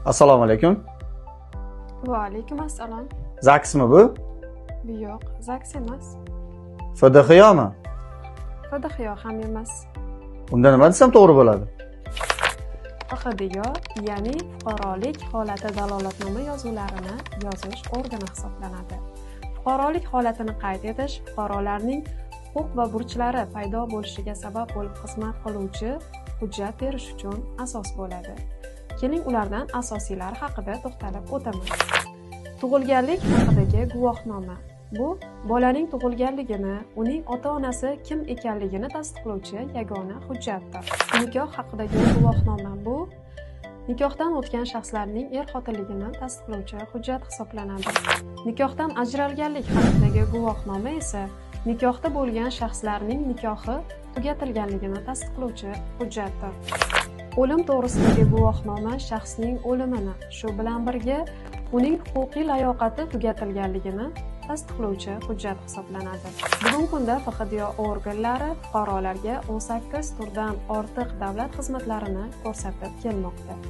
Assalomu alaykum. Va alaykum assalom. ZAGSmi bu? Yo'q, ZAGS emas. FDXyomi? FDXyo ham emas. Unda nima desam to'g'ri bo'ladi? FDXyo, ya'ni fuqarolik holati dalolatnoma yozuvlarini yozish organi hisoblanadi. Fuqarolik holatini qayd etish fuqarolarning huquq va burchlari paydo bo'lishiga sabab bo'lib xizmat qiluvchi hujjat berish uchun asos bo'ladi. Keling, ulardan asosiylari haqida to'xtalib o'taman. Tug'ilganlik haqidagi guvohnoma. Bu bolaning tug'ilganligini, uning ota-onasi kim ekanligini tasdiqlovchi yagona hujjatdir. Nikoh haqidagi guvohnoma. Bu nikohdan o'tgan shaxslarning er-xotinligini tasdiqlovchi hujjat hisoblanadi. Nikohdan ajralganlik haqidagi guvohnoma esa nikohda bo'lgan shaxslarning nikohi tugatilganligini tasdiqlovchi hujjatdir. O'lim to'g'risidagi guvohnoma shaxsning o'limini, shu bilan birga uning huquqiy layoqati tugatilganligini tasdiqlovchi hujjat hisoblanadi. Bugungi kunda FDXyo organlari fuqarolarga 18 turdan ortiq davlat xizmatlarini ko'rsatib kelmoqda.